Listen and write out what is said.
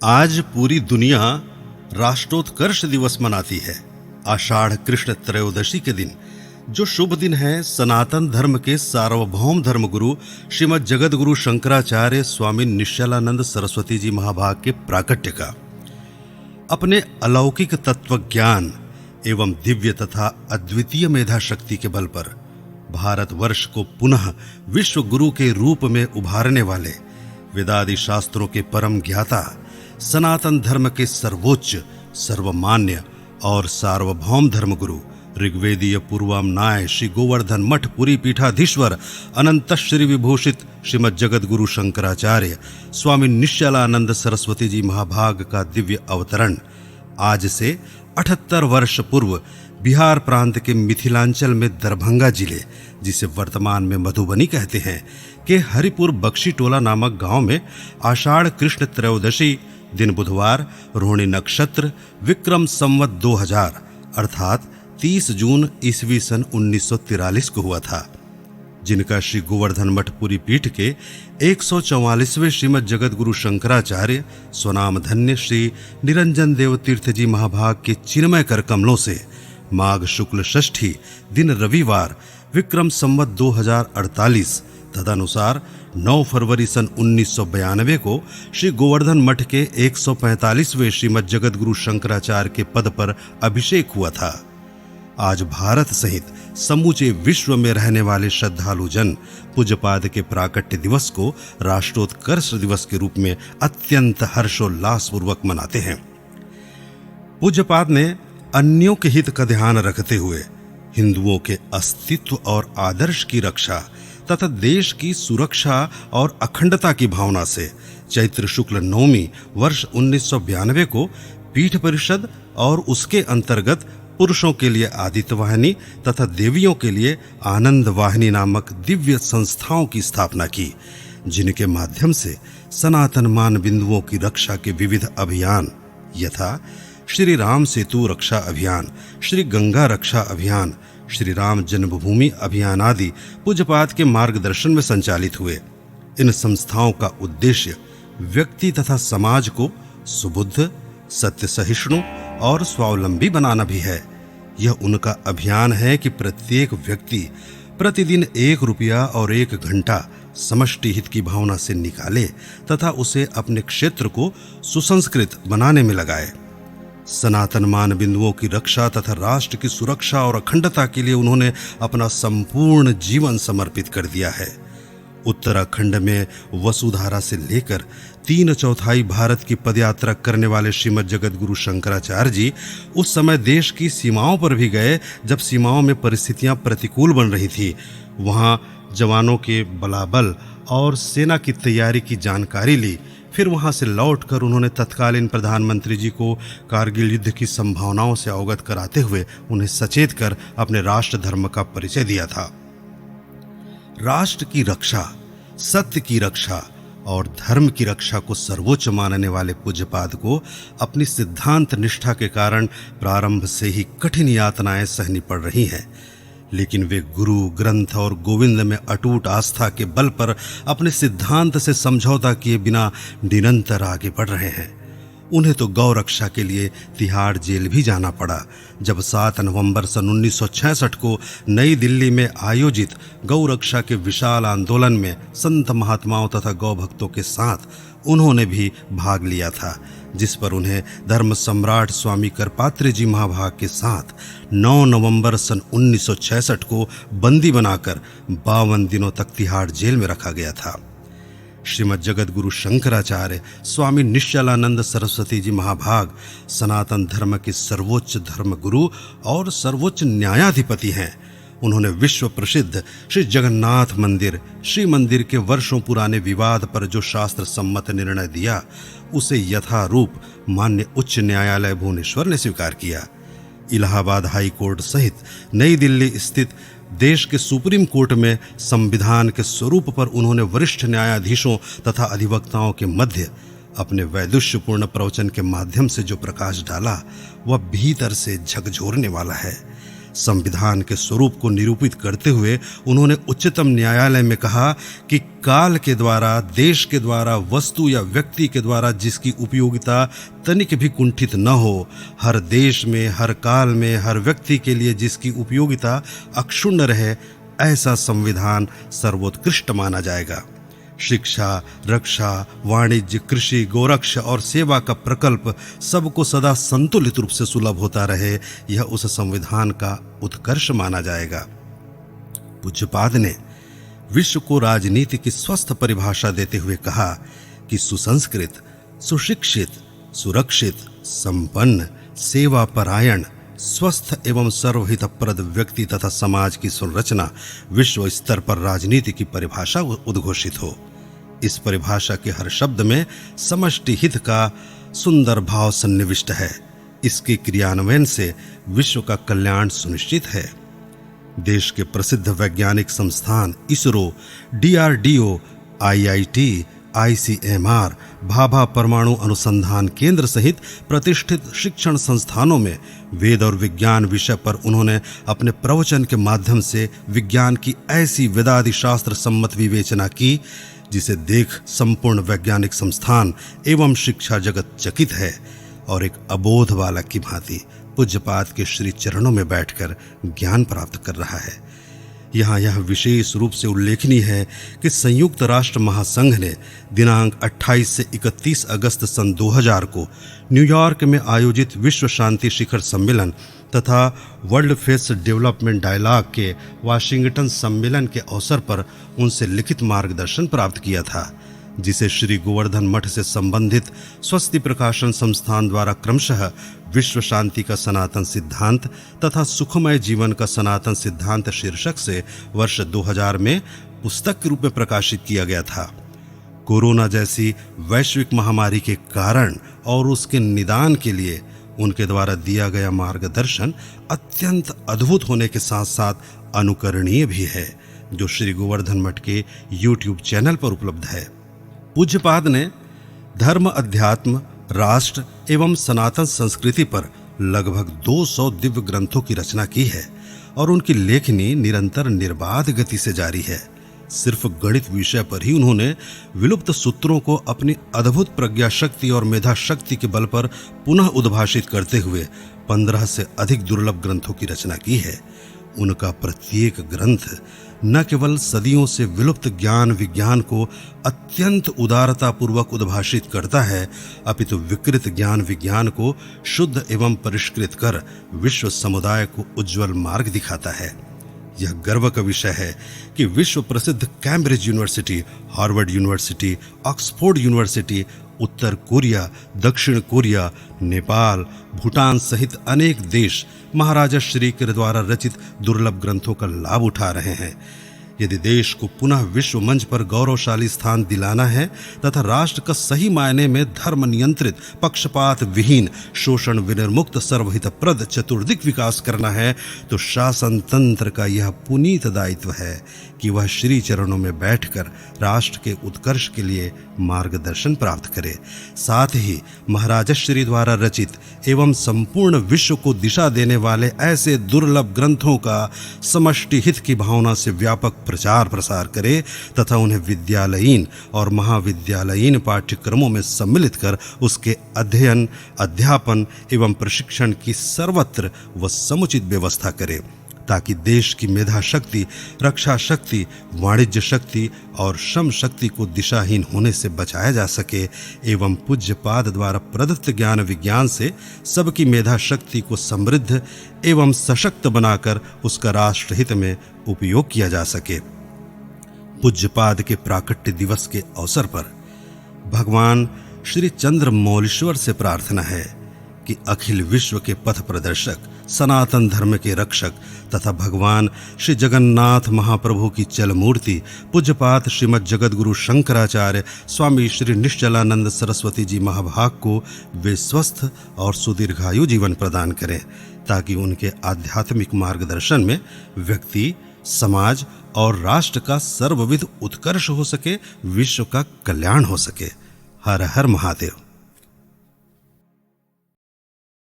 आज पूरी दुनिया राष्ट्रोत्कर्ष दिवस मनाती है। आषाढ़ कृष्ण त्रयोदशी के दिन, जो शुभ दिन है, सनातन धर्म के सार्वभौम धर्मगुरु श्रीमद् जगद्गुरु शंकराचार्य स्वामी निश्चलानंद सरस्वती जी महाभाग के प्राकट्य का। अपने अलौकिक तत्व ज्ञान एवं दिव्य तथा अद्वितीय मेधा शक्ति के बल पर भारतवर्ष को पुनः विश्व गुरु के रूप में उभारने वाले वेदादि शास्त्रों के परम ज्ञाता, सनातन धर्म के सर्वोच्च, सर्वमान्य और सार्वभौम धर्मगुरु ऋग्वेदीय पूर्वामनाय श्री गोवर्धन मठ पुरी पीठाधीश्वर अनंत श्री विभूषित श्रीमद् जगद्गुरु शंकराचार्य स्वामी निश्चलानंद सरस्वती जी महाभाग का दिव्य अवतरण आज से 78 वर्ष पूर्व बिहार प्रांत के मिथिलांचल में दरभंगा जिले, जिसे वर्तमान में मधुबनी कहते हैं, के हरिपुर बख्शी टोला नामक गांव में आषाढ़ कृष्ण त्रयोदशी दिन बुधवार रोहिणी नक्षत्र विक्रम संवत 2000 अर्थात 30 जून ईस्वी सन 1943 को हुआ था, जिनका श्री गोवर्धन मठ पुरी पीठ के 144वें श्रीमद् जगद्गुरु शंकराचार्य स्वनाम धन्य श्री निरंजन देव तीर्थ जी महाभाग के चिन्मय कर कमलों से माघ शुक्ल षष्ठी दिन रविवार विक्रम संवत 2048 तदनुसार 9 फरवरी सन 1992 को श्री गोवर्धन मठ के 145वें श्रीमद् जगद्गुरु शंकराचार्य के पद पर अभिषेक हुआ था। आज भारत सहित समूचे विश्व में रहने वाले श्रद्धालु जन पूज्यपाद के प्राकट्य दिवस को राष्ट्रोत्कर्ष दिवस के रूप में अत्यंत हर्षोल्लास पूर्वक मनाते हैं। पूज्यपाद ने अन्यों के हित का ध्यान रखते हुए हिंदुओं के अस्तित्व और आदर्श की रक्षा तथा देश की सुरक्षा और अखंडता की भावना से चैत्र शुक्ल नवमी वर्ष 1992 को पीठ परिषद और उसके अंतर्गत पुरुषों के लिए आदित्य वाहिनी तथा देवियों के लिए आनंद वाहिनी नामक दिव्य संस्थाओं की स्थापना की, जिनके माध्यम से सनातन मान बिंदुओं की रक्षा के विविध अभियान यथा श्री राम सेतु रक्षा अभियान, श्री गंगा रक्षा अभियान, श्री राम जन्मभूमि अभियान आदि पूज्यपाद के मार्गदर्शन में संचालित हुए। इन संस्थाओं का उद्देश्य व्यक्ति तथा समाज को सुबुद्ध, सत्य सहिष्णु और स्वावलंबी बनाना भी है। यह उनका अभियान है कि प्रत्येक व्यक्ति प्रतिदिन 1 रुपया और 1 घंटा समष्टि हित की भावना से निकाले तथा उसे अपने क्षेत्र को सुसंस्कृत बनाने में लगाए। सनातन मान बिंदुओं की रक्षा तथा राष्ट्र की सुरक्षा और अखंडता के लिए उन्होंने अपना संपूर्ण जीवन समर्पित कर दिया है। उत्तराखंड में वसुधारा से लेकर 3/4 भारत की पदयात्रा करने वाले श्रीमद् जगद्गुरु शंकराचार्य जी उस समय देश की सीमाओं पर भी गए, जब सीमाओं में परिस्थितियां प्रतिकूल बन रही थी। वहां जवानों के बलाबल और सेना की तैयारी की जानकारी ली। फिर वहां से लौटकर उन्होंने तत्कालीन प्रधानमंत्री जी को कारगिल युद्ध की संभावनाओं से अवगत कराते हुए उन्हें सचेत कर अपने राष्ट्र धर्म का परिचय दिया था। राष्ट्र की रक्षा, सत्य की रक्षा और धर्म की रक्षा को सर्वोच्च मानने वाले पूज्यपाद को अपनी सिद्धांत निष्ठा के कारण प्रारंभ से ही कठिन यातनाएं सहनी पड़ रही हैं, लेकिन वे गुरु ग्रंथ और गोविंद में अटूट आस्था के बल पर अपने सिद्धांत से समझौता किए बिना निरंतर आगे बढ़ रहे हैं। उन्हें तो गौ रक्षा के लिए तिहाड़ जेल भी जाना पड़ा, जब 7 नवंबर सन 1966 को नई दिल्ली में आयोजित गौ रक्षा के विशाल आंदोलन में संत महात्माओं तथा गौ भक्तों के साथ उन्होंने भी भाग लिया था, जिस पर उन्हें धर्म सम्राट स्वामी करपात्री जी महाभाग के साथ 9 नवंबर सन 1966 को बंदी बनाकर 52 दिनों तक तिहाड़ जेल में रखा गया था। श्रीमद् जगद्गुरु शंकराचार्य स्वामी निश्चलानंद सरस्वती जी महाभाग सनातन धर्म के सर्वोच्च धर्मगुरु और सर्वोच्च न्यायाधिपति हैं। उन्होंने विश्व प्रसिद्ध श्री जगन्नाथ मंदिर, श्री मंदिर के वर्षों पुराने विवाद पर जो शास्त्र सम्मत निर्णय दिया, उसे यथारूप मान्य उच्च न्यायालय भुवनेश्वर ने स्वीकार किया। इलाहाबाद हाई कोर्ट सहित नई दिल्ली स्थित देश के सुप्रीम कोर्ट में संविधान के स्वरूप पर उन्होंने वरिष्ठ न्यायाधीशों तथा अधिवक्ताओं के मध्य अपने वैदुष्यपूर्ण प्रवचन के माध्यम से जो प्रकाश डाला, वह भीतर से झकझोरने वाला है। संविधान के स्वरूप को निरूपित करते हुए उन्होंने उच्चतम न्यायालय में कहा कि काल के द्वारा, देश के द्वारा, वस्तु या व्यक्ति के द्वारा जिसकी उपयोगिता तनिक भी कुंठित न हो, हर देश में, हर काल में, हर व्यक्ति के लिए जिसकी उपयोगिता अक्षुण्ण रहे, ऐसा संविधान सर्वोत्कृष्ट माना जाएगा। शिक्षा, रक्षा, वाणिज्य, कृषि, गोरक्ष और सेवा का प्रकल्प सबको सदा संतुलित रूप से सुलभ होता रहे, यह उस संविधान का उत्कर्ष माना जाएगा। पूज्यपाद ने विश्व को राजनीति की स्वस्थ परिभाषा देते हुए कहा कि सुसंस्कृत, सुशिक्षित, सुरक्षित, संपन्न, सेवापरायण, स्वस्थ एवं सर्वहितप्रद व्यक्ति तथा समाज की संरचना विश्व स्तर पर राजनीति की परिभाषा उद्घोषित हो। इस परिभाषा के हर शब्द में समष्टि हित का सुंदर भाव सन्निविष्ट है। इसके क्रियान्वयन से विश्व का कल्याण सुनिश्चित है। देश के प्रसिद्ध वैज्ञानिक संस्थान ISRO, DRDO, IIT, ICMR, Bhabha परमाणु अनुसंधान केंद्र सहित प्रतिष्ठित शिक्षण संस्थानों में वेद और विज्ञान विषय पर उन्होंने अपने प्रवचन के माध्यम से विज्ञान की ऐसी वेदादि शास्त्र सम्मत विवेचना की जिसे देख संपूर्ण वैज्ञानिक संस्थान एवं शिक्षा जगत चकित है और एक अबोध बालक की भांति पूज्यपाद के श्री चरणों में बैठकर ज्ञान प्राप्त कर रहा है। यहाँ यह विशेष रूप से उल्लेखनीय है कि संयुक्त राष्ट्र महासंघ ने दिनांक 28 से 31 अगस्त सन 2000 को न्यूयॉर्क में आयोजित विश्व शांति शिखर सम्मेलन तथा वर्ल्ड फेस डेवलपमेंट डायलॉग के वाशिंगटन सम्मेलन के अवसर पर उनसे लिखित मार्गदर्शन प्राप्त किया था, जिसे श्री गोवर्धन मठ से संबंधित स्वस्ति प्रकाशन संस्थान द्वारा क्रमशः विश्व शांति का सनातन सिद्धांत तथा सुखमय जीवन का सनातन सिद्धांत शीर्षक से वर्ष 2000 में पुस्तक के रूप में प्रकाशित किया गया था। कोरोना जैसी वैश्विक महामारी के कारण और उसके निदान के लिए उनके द्वारा दिया गया मार्गदर्शन अत्यंत अद्भुत होने के साथ साथ अनुकरणीय भी है, जो श्री गोवर्धन मठ के YouTube चैनल पर उपलब्ध है। पूज्यपाद ने धर्म, अध्यात्म, राष्ट्र एवं सनातन संस्कृति पर लगभग 200 दिव्य ग्रंथों की रचना की है और उनकी लेखनी निरंतर निर्बाध गति से जारी है। सिर्फ गणित विषय पर ही उन्होंने विलुप्त सूत्रों को अपनी अद्भुत प्रज्ञा शक्ति और मेधा शक्ति के बल पर पुनः उद्भाषित करते हुए 15 से अधिक दुर्लभ ग्रंथों की रचना की है। उनका प्रत्येक ग्रंथ न केवल सदियों से विलुप्त ज्ञान विज्ञान को अत्यंत उदारतापूर्वक उद्भाषित करता है, अपितु विकृत ज्ञान विज्ञान को शुद्ध एवं परिष्कृत कर विश्व समुदाय को उज्जवल मार्ग दिखाता है। यह गर्व का विषय है कि विश्व प्रसिद्ध Cambridge university, Harvard university, Oxford university, उत्तर कोरिया, दक्षिण कोरिया, नेपाल, भूटान सहित अनेक देश महाराजा श्री के द्वारा रचित दुर्लभ ग्रंथों का लाभ उठा रहे हैं। यदि देश को पुनः विश्व मंच पर गौरवशाली स्थान दिलाना है तथा राष्ट्र का सही मायने में धर्म नियंत्रित, पक्षपात विहीन, शोषण विनिर्मुक्त, सर्वहितप्रद चतुर्दिक विकास करना है तो शासन तंत्र का यह पुनीत दायित्व है कि वह श्री चरणों में बैठकर राष्ट्र के उत्कर्ष के लिए मार्गदर्शन प्राप्त करे। साथ ही महाराजा श्री द्वारा रचित एवं संपूर्ण विश्व को दिशा देने वाले ऐसे दुर्लभ ग्रंथों का समष्टि हित की भावना से व्यापक प्रचार प्रसार करे तथा उन्हें विद्यालयीन और महाविद्यालयीन पाठ्यक्रमों में सम्मिलित कर उसके अध्ययन, अध्यापन एवं प्रशिक्षण की सर्वत्र व समुचित व्यवस्था करे, ताकि देश की मेधा शक्ति, रक्षा शक्ति, वाणिज्य शक्ति और श्रम शक्ति को दिशाहीन होने से बचाया जा सके एवं पूज्यपाद द्वारा प्रदत्त ज्ञान विज्ञान से सबकी मेधा शक्ति को समृद्ध एवं सशक्त बनाकर उसका राष्ट्रहित में उपयोग किया जा सके। पूज्यपाद के प्राकट्य दिवस के अवसर पर भगवान श्री चंद्रमौलीश्वर से प्रार्थना है कि अखिल विश्व के पथ प्रदर्शक, सनातन धर्म के रक्षक तथा भगवान श्री जगन्नाथ महाप्रभु की चल मूर्ति पूज्यपाद श्रीमद् जगद्गुरु शंकराचार्य स्वामी श्री निश्चलानंद सरस्वती जी महाभाग को वे स्वस्थ और सुदीर्घायु जीवन प्रदान करें, ताकि उनके आध्यात्मिक मार्गदर्शन में व्यक्ति, समाज और राष्ट्र का सर्वविध उत्कर्ष हो सके, विश्व का कल्याण हो सके। हर हर महादेव।